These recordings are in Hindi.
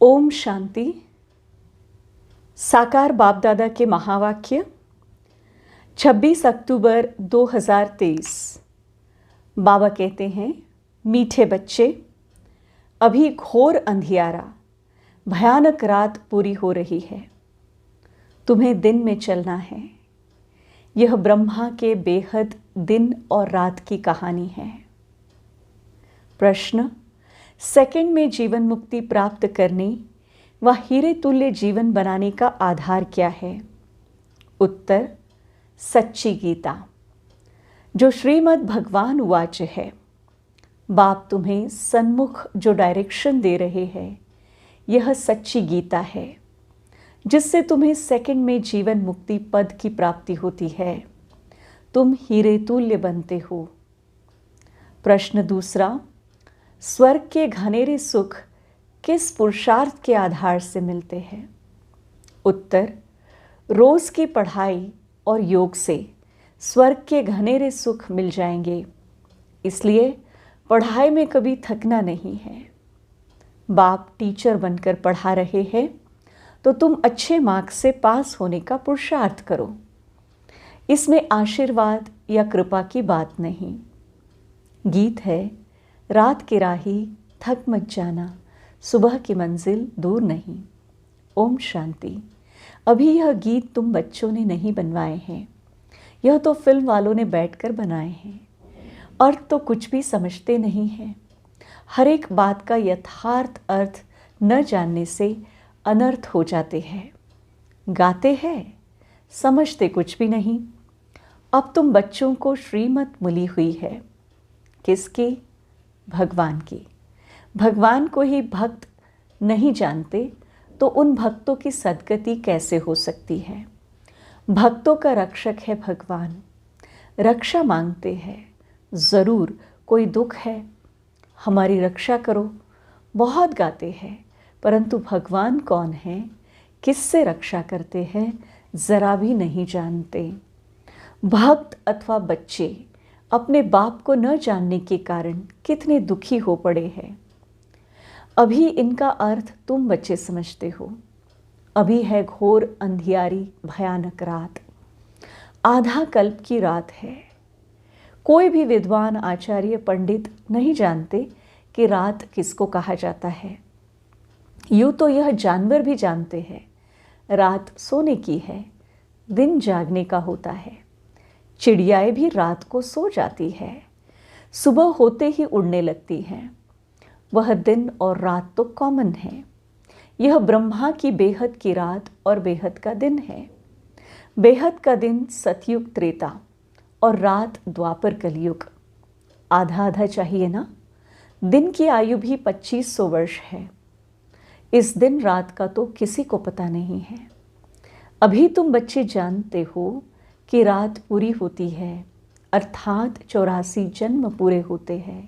ओम शांति। साकार बाप दादा के महावाक्य 26 अक्टूबर 2023। बाबा कहते हैं, मीठे बच्चे, अभी घोर अंधियारा, भयानक रात पूरी हो रही है। तुम्हें दिन में चलना है। यह ब्रह्मा के बेहद दिन और रात की कहानी है। प्रश्न: सेकंड में जीवन मुक्ति प्राप्त करने व हीरे तुल्य जीवन बनाने का आधार क्या है? उत्तर: सच्ची गीता, जो श्रीमद् भगवान उवाच है। बाप तुम्हें सन्मुख जो डायरेक्शन दे रहे हैं, यह सच्ची गीता है, जिससे तुम्हें सेकंड में जीवन मुक्ति पद की प्राप्ति होती है। तुम हीरे तुल्य बनते हो। प्रश्न दूसरा: स्वर्ग के घनेरे सुख किस पुरुषार्थ के आधार से मिलते हैं? उत्तर: रोज की पढ़ाई और योग से स्वर्ग के घनेरे सुख मिल जाएंगे। इसलिए पढ़ाई में कभी थकना नहीं है। बाप टीचर बनकर पढ़ा रहे हैं, तो तुम अच्छे मार्क्स से पास होने का पुरुषार्थ करो। इसमें आशीर्वाद या कृपा की बात नहीं। गीत है, रात की राही थक मत जाना, सुबह की मंजिल दूर नहीं। ओम शांति। अभी यह गीत तुम बच्चों ने नहीं बनवाए हैं, यह तो फिल्म वालों ने बैठकर बनाए हैं। अर्थ तो कुछ भी समझते नहीं हैं। हर एक बात का यथार्थ अर्थ न जानने से अनर्थ हो जाते हैं। गाते हैं, समझते कुछ भी नहीं। अब तुम बच्चों को श्रीमत मिली हुई है। किसकी? भगवान की। भगवान को ही भक्त नहीं जानते तो उन भक्तों की सद्गति कैसे हो सकती है? भक्तों का रक्षक है भगवान। रक्षा मांगते हैं, ज़रूर कोई दुख है, हमारी रक्षा करो। बहुत गाते हैं, परंतु भगवान कौन है, किससे रक्षा करते हैं, ज़रा भी नहीं जानते। भक्त अथवा बच्चे अपने बाप को न जानने के कारण कितने दुखी हो पड़े हैं। अभी इनका अर्थ तुम बच्चे समझते हो। अभी है घोर अंधियारी भयानक रात, आधा कल्प की रात है। कोई भी विद्वान आचार्य पंडित नहीं जानते कि रात किसको कहा जाता है। यूँ तो यह जानवर भी जानते हैं, रात सोने की है, दिन जागने का होता है। चिड़ियाएँ भी रात को सो जाती है, सुबह होते ही उड़ने लगती हैं। वह दिन और रात तो कॉमन है। यह ब्रह्मा की बेहद की रात और बेहद का दिन है। बेहद का दिन सतयुग त्रेता और रात द्वापर कलयुग। आधा आधा चाहिए ना? दिन की आयु भी 2500 वर्ष है। इस दिन रात का तो किसी को पता नहीं है। अभी तुम बच्चे जानते हो कि रात पूरी होती है, अर्थात 84 जन्म पूरे होते हैं,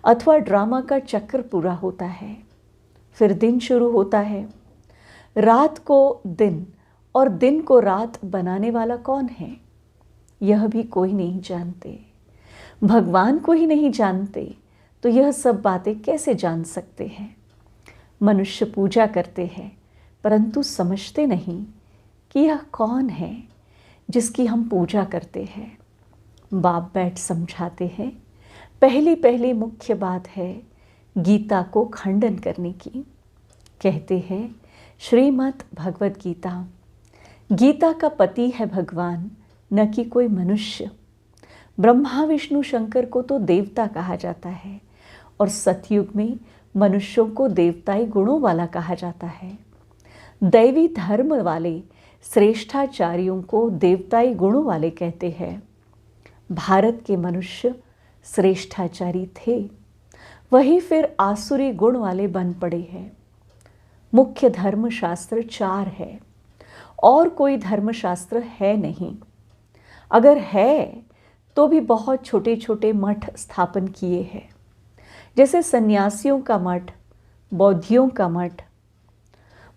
अथवा ड्रामा का चक्र पूरा होता है। फिर दिन शुरू होता है। रात को दिन और दिन को रात बनाने वाला कौन है? यह भी कोई नहीं जानते। भगवान को ही नहीं जानते तो यह सब बातें कैसे जान सकते हैं? मनुष्य पूजा करते हैं, परंतु समझते नहीं कि यह कौन है जिसकी हम पूजा करते हैं। बाप बैठ समझाते हैं। पहली मुख्य बात है गीता को खंडन करने की। कहते हैं, श्रीमद् भगवद गीता, गीता का पति है भगवान, न कि कोई मनुष्य। ब्रह्मा विष्णु शंकर को तो देवता कहा जाता है और सतयुग में मनुष्यों को देवताई गुणों वाला कहा जाता है। दैवी धर्म वाले श्रेष्ठाचार्यों को देवताई गुणों वाले कहते हैं। भारत के मनुष्य श्रेष्ठाचारी थे, वही फिर आसुरी गुण वाले बन पड़े हैं। मुख्य धर्मशास्त्र 4 है और कोई धर्मशास्त्र है नहीं। अगर है तो भी बहुत छोटे छोटे मठ स्थापन किए हैं, जैसे सन्यासियों का मठ, बौद्धियों का मठ।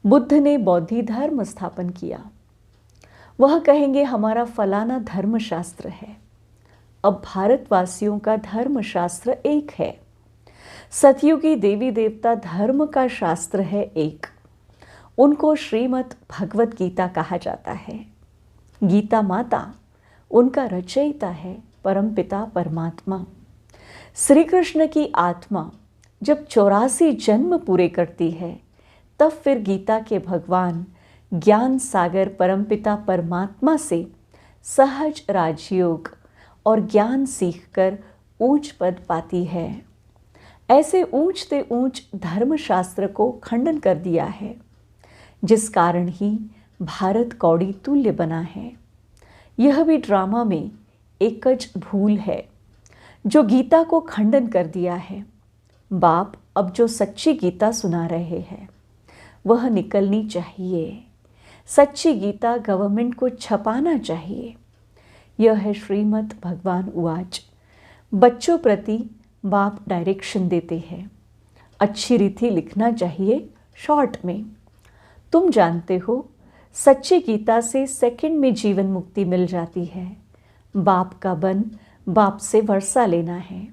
बुद्ध ने बौद्धि धर्म स्थापन किया। वह कहेंगे हमारा फलाना धर्मशास्त्र है। अब भारतवासियों का धर्मशास्त्र एक है। सतयुगी देवी देवता धर्म का शास्त्र है एक। उनको श्रीमद् भगवत गीता कहा जाता है। गीता माता उनका रचयिता है परमपिता परमात्मा। श्री कृष्ण की आत्मा जब 84 जन्म पूरे करती है तब फिर गीता के भगवान ज्ञान सागर परमपिता परमात्मा से सहज राजयोग और ज्ञान सीखकर ऊंच पद पाती है। ऐसे ऊंचते ऊंच धर्मशास्त्र को खंडन कर दिया है, जिस कारण ही भारत कौड़ी तुल्य बना है। यह भी ड्रामा में एकच भूल है जो गीता को खंडन कर दिया है। बाप अब जो सच्ची गीता सुना रहे हैं वह निकलनी चाहिए। सच्ची गीता गवर्नमेंट को छपाना चाहिए। यह है श्रीमद् भगवान उवाच। बच्चों प्रति बाप डायरेक्शन देते हैं। अच्छी रीति लिखना चाहिए शॉर्ट में। तुम जानते हो सच्ची गीता से सेकंड में जीवन मुक्ति मिल जाती है। बाप का बन बाप से वर्षा लेना है।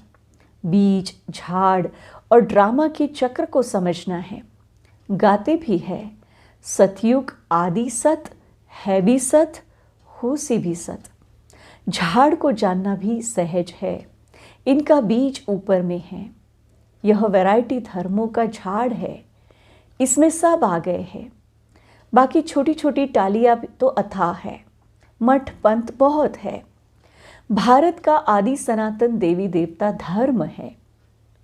बीज, झाड़ और ड्रामा के चक्र को समझना है। गाते भी है सतयुग आदि सत, है भी सत, हो सी भी सत। झाड़ को जानना भी सहज है। इनका बीज ऊपर में है। यह वैरायटी धर्मों का झाड़ है। इसमें सब आ गए हैं। बाकी छोटी छोटी टालियां तो अथाह है। मठ पंथ बहुत है। भारत का आदि सनातन देवी देवता धर्म है।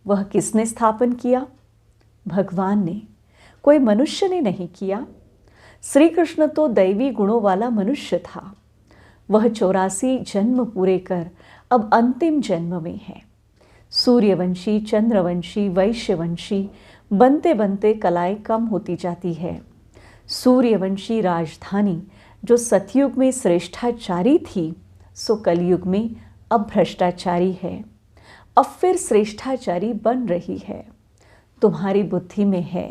वह किसने स्थापन किया? भगवान ने। कोई मनुष्य ने नहीं किया। श्री कृष्ण तो दैवी गुणों वाला मनुष्य था। वह 84 जन्म पूरे कर अब अंतिम जन्म में है। सूर्यवंशी, चंद्रवंशी, वैश्यवंशी बनते बनते कलाएं कम होती जाती है। सूर्यवंशी राजधानी जो सतयुग में श्रेष्ठाचारी थी, सो कलयुग में अब भ्रष्टाचारी है। अब फिर श्रेष्ठाचारी बन रही है। तुम्हारी बुद्धि में है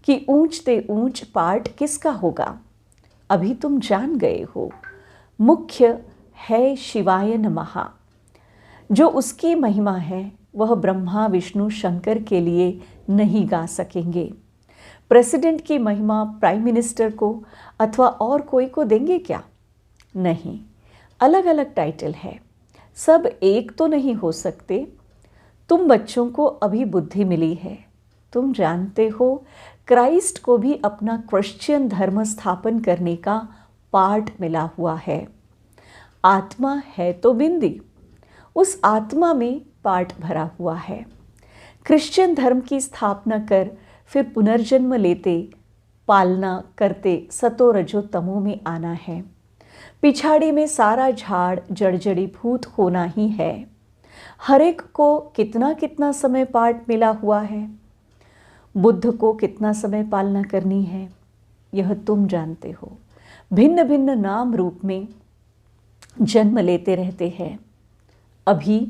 कि ऊंचते ऊंच पाठ किसका होगा। अभी तुम जान गए हो। मुख्य है शिवाय नमः। जो उसकी महिमा है वह ब्रह्मा विष्णु शंकर के लिए नहीं गा सकेंगे। प्रेसिडेंट की महिमा प्राइम मिनिस्टर को अथवा और कोई को देंगे क्या? नहीं, अलग अलग टाइटल है। सब एक तो नहीं हो सकते। तुम बच्चों को अभी बुद्धि मिली है। तुम जानते हो क्राइस्ट को भी अपना क्रिश्चियन धर्म स्थापन करने का पाठ मिला हुआ है। आत्मा है तो बिंदी, उस आत्मा में पाठ भरा हुआ है। क्रिश्चियन धर्म की स्थापना कर फिर पुनर्जन्म लेते, पालना करते सतो रजो तमो में आना है। पिछाड़ी में सारा झाड़ जड़जड़ी भूत होना ही है। हर एक को कितना कितना समय पाठ मिला हुआ है। बुद्ध को कितना समय पालना करनी है यह तुम जानते हो। भिन्न भिन्न नाम रूप में जन्म लेते रहते हैं। अभी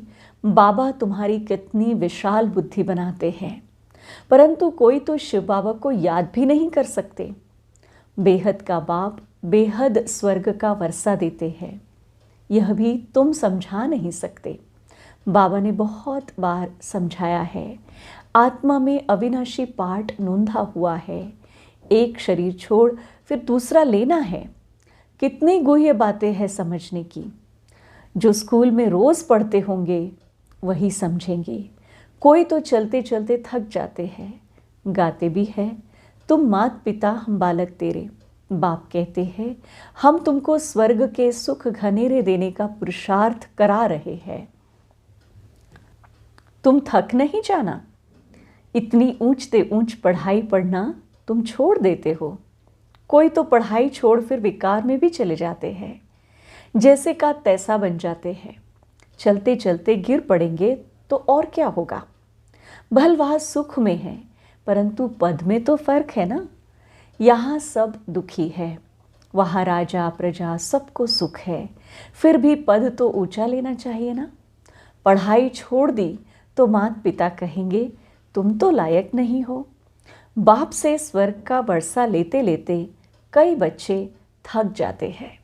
बाबा तुम्हारी कितनी विशाल बुद्धि बनाते हैं, परंतु कोई तो शिव बाबा को याद भी नहीं कर सकते। बेहद का बाप बेहद स्वर्ग का वर्षा देते हैं। यह भी तुम समझा नहीं सकते। बाबा ने बहुत बार समझाया है। आत्मा में अविनाशी पाठ नोंधा हुआ है। एक शरीर छोड़ फिर दूसरा लेना है। कितनी गुह्य बातें हैं समझने की। जो स्कूल में रोज़ पढ़ते होंगे वही समझेंगे। कोई तो चलते चलते थक जाते हैं। गाते भी हैं, तुम मात पिता हम बालक तेरे। बाप कहते हैं हम तुमको स्वर्ग के सुख घनेरे देने का पुरुषार्थ करा रहे हैं। तुम थक नहीं जाना। इतनी ऊंचते ऊंच पढ़ाई पढ़ना तुम छोड़ देते हो। कोई तो पढ़ाई छोड़ फिर विकार में भी चले जाते हैं। जैसे का तैसा बन जाते हैं। चलते चलते गिर पड़ेंगे तो और क्या होगा। भल वह सुख में है, परंतु पद में तो फर्क है ना। यहाँ सब दुखी है, वहाँ राजा प्रजा सबको सुख है। फिर भी पद तो ऊंचा लेना चाहिए ना। पढ़ाई छोड़ दी तो माता पिता कहेंगे तुम तो लायक नहीं हो। बाप से स्वर्ग का वर्षा लेते लेते कई बच्चे थक जाते हैं।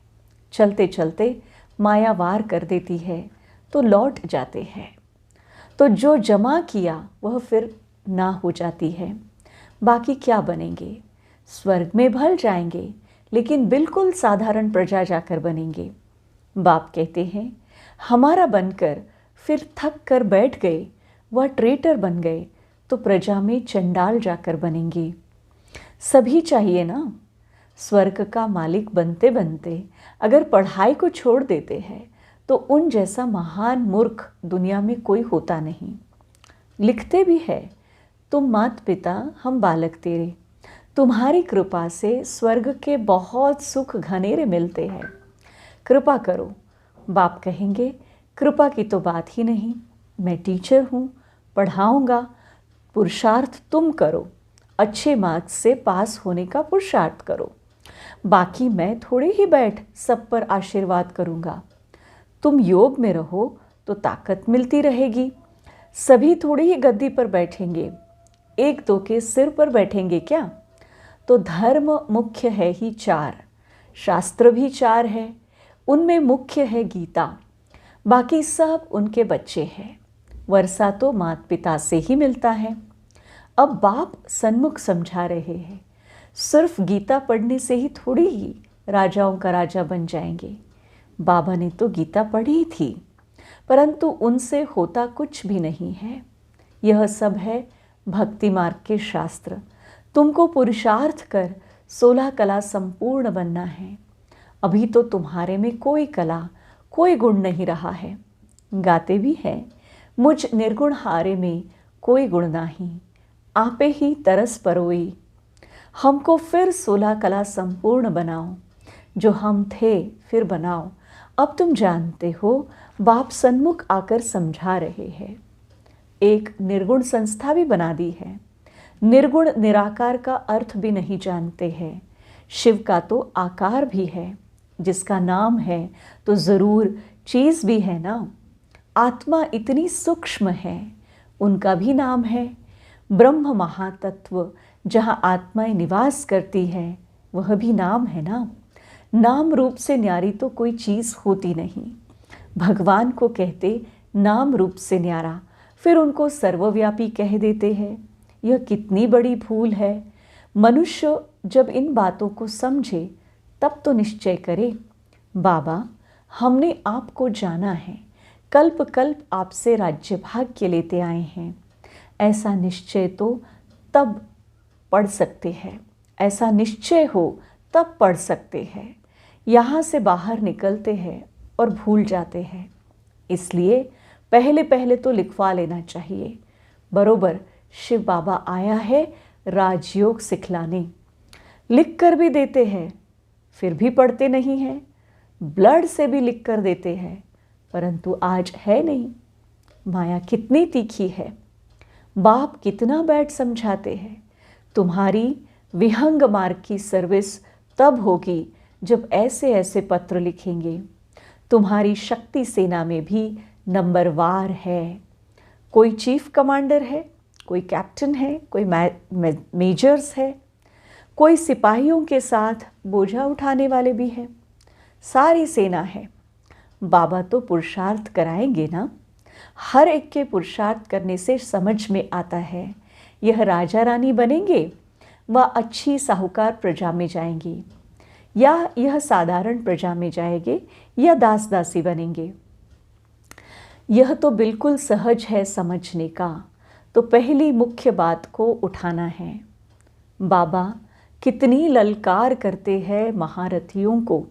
चलते चलते माया वार कर देती है तो लौट जाते हैं। तो जो जमा किया वह फिर ना हो जाती है। बाकी क्या बनेंगे? स्वर्ग में भल जाएंगे, लेकिन बिल्कुल साधारण प्रजा जाकर बनेंगे। बाप कहते हैं हमारा बनकर फिर थक कर बैठ गए, वह ट्रेटर बन गए तो प्रजा में चंडाल जाकर बनेंगे। सभी चाहिए ना। स्वर्ग का मालिक बनते बनते अगर पढ़ाई को छोड़ देते हैं तो उन जैसा महान मूर्ख दुनिया में कोई होता नहीं। लिखते भी है, तुम माता पिता हम बालक तेरे, तुम्हारी कृपा से स्वर्ग के बहुत सुख घनेरे मिलते हैं, कृपा करो। बाप कहेंगे कृपा की तो बात ही नहीं, मैं टीचर हूँ, पढ़ाऊँगा, पुरुषार्थ तुम करो, अच्छे मार्क्स से पास होने का पुरुषार्थ करो, बाकी मैं थोड़े ही बैठ सब पर आशीर्वाद करूँगा। तुम योग में रहो तो ताकत मिलती रहेगी। सभी थोड़ी ही गद्दी पर बैठेंगे, एक दो के सिर पर बैठेंगे क्या? तो धर्म मुख्य है ही चार, शास्त्र भी चार है, उनमें मुख्य है गीता, बाकी सब उनके बच्चे हैं। वर्षा तो माता पिता से ही मिलता है। अब बाप सन्मुख समझा रहे हैं, सिर्फ गीता पढ़ने से ही थोड़ी ही राजाओं का राजा बन जाएंगे। बाबा ने तो गीता पढ़ी थी, परंतु उनसे होता कुछ भी नहीं है। यह सब है भक्ति मार्ग के शास्त्र। तुमको पुरुषार्थ कर 16 कला संपूर्ण बनना है। अभी तो तुम्हारे में कोई कला, कोई गुण नहीं रहा है। गाते भी हैं, मुझ निर्गुण हारे में कोई गुण नहीं, आपे ही तरस परोई। हमको फिर 16 कला संपूर्ण बनाओ, जो हम थे फिर बनाओ। अब तुम जानते हो, बाप सन्मुख आकर समझा रहे हैं। एक निर्गुण संस्था भी बना दी है। निर्गुण निराकार का अर्थ भी नहीं जानते हैं। शिव का तो आकार भी है, जिसका नाम है तो ज़रूर चीज़ भी है ना। आत्मा इतनी सूक्ष्म है, उनका भी नाम है। ब्रह्म महातत्व जहाँ आत्माएं निवास करती है, वह भी नाम है ना। नाम रूप से न्यारी तो कोई चीज़ होती नहीं। भगवान को कहते नाम रूप से न्यारा, फिर उनको सर्वव्यापी कह देते हैं। यह कितनी बड़ी भूल है। मनुष्य जब इन बातों को समझे तब तो निश्चय करे, बाबा हमने आपको जाना है, कल्प कल्प आपसे राज्य भाग्य लेते आए हैं। ऐसा निश्चय तो तब पढ़ सकते हैं, ऐसा निश्चय हो तब पढ़ सकते हैं। यहाँ से बाहर निकलते हैं और भूल जाते हैं। इसलिए पहले पहले तो लिखवा लेना चाहिए। बरोबर शिव बाबा आया है राजयोग सिखलाने। लिख कर भी देते हैं, फिर भी पढ़ते नहीं हैं। ब्लड से भी लिख कर देते हैं, परंतु आज है नहीं। माया कितनी तीखी है। बाप कितना बैठ समझाते हैं। तुम्हारी विहंग मार्ग की सर्विस तब होगी जब ऐसे ऐसे पत्र लिखेंगे। तुम्हारी शक्ति सेना में भी नंबरवार है। कोई चीफ कमांडर है, कोई कैप्टन है, कोई मेजर्स है, कोई सिपाहियों के साथ बोझा उठाने वाले भी हैं। सारी सेना है। बाबा तो पुरुषार्थ कराएंगे ना। हर एक के पुरुषार्थ करने से समझ में आता है, यह राजा रानी बनेंगे व अच्छी साहूकार प्रजा में जाएंगी, या यह साधारण प्रजा में जाएंगे, या दास दासी बनेंगे। यह तो बिल्कुल सहज है समझने का। तो पहली मुख्य बात को उठाना है। बाबा कितनी ललकार करते हैं महारथियों को।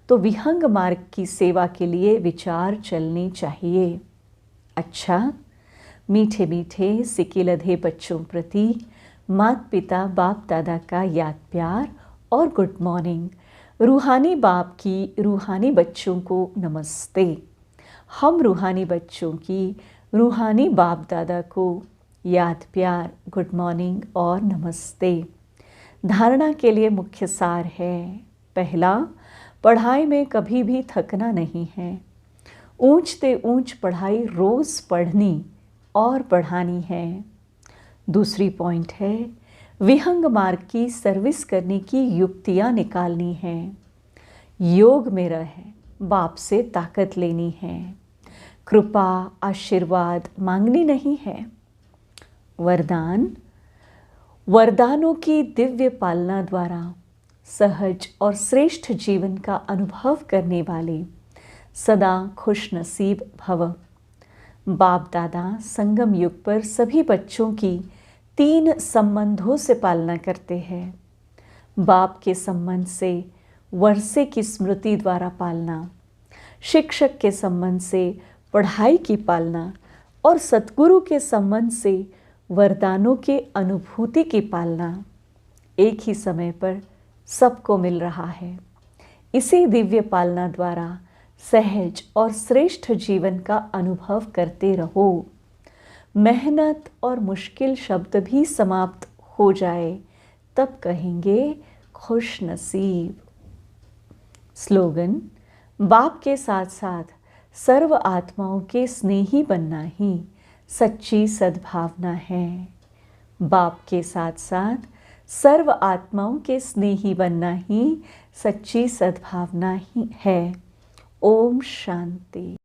तो विहंग मार्ग की सेवा के लिए विचार चलनी चाहिए। अच्छा, मीठे मीठे सिकिलधे बच्चों प्रति माता पिता बाप दादा का याद प्यार और गुड मॉर्निंग। रूहानी बाप की रूहानी बच्चों को नमस्ते। हम रूहानी बच्चों की रूहानी बाप दादा को याद प्यार, गुड मॉर्निंग और नमस्ते। धारणा के लिए मुख्य सार है। पहला, पढ़ाई में कभी भी थकना नहीं है। ऊंच ते ऊंच पढ़ाई रोज़ पढ़नी और पढ़ानी है। दूसरी पॉइंट है, विहंग मार्ग की सर्विस करने की युक्तियाँ निकालनी हैं। योग में रहे, बाप से ताकत लेनी है। कृपा आशीर्वाद मांगनी नहीं है। वरदान, वरदानों की दिव्य पालना द्वारा सहज और श्रेष्ठ जीवन का अनुभव करने वाले सदा खुश नसीब भव। बाप दादा संगम युग पर सभी बच्चों की 3 संबंधों से पालना करते हैं। बाप के संबंध से वर्षे की स्मृति द्वारा पालना, शिक्षक के संबंध से पढ़ाई की पालना और सतगुरु के संबंध से वरदानों के अनुभूति की पालना एक ही समय पर सबको मिल रहा है। इसी दिव्य पालना द्वारा सहज और श्रेष्ठ जीवन का अनुभव करते रहो। मेहनत और मुश्किल शब्द भी समाप्त हो जाए तब कहेंगे खुश नसीब। स्लोगन: बाप के साथ साथ सर्व आत्माओं के स्नेही बनना ही सच्ची सद्भावना है। बाप के साथ साथ सर्व आत्माओं के स्नेही बनना ही सच्ची सद्भावना ही है। ओम शांति।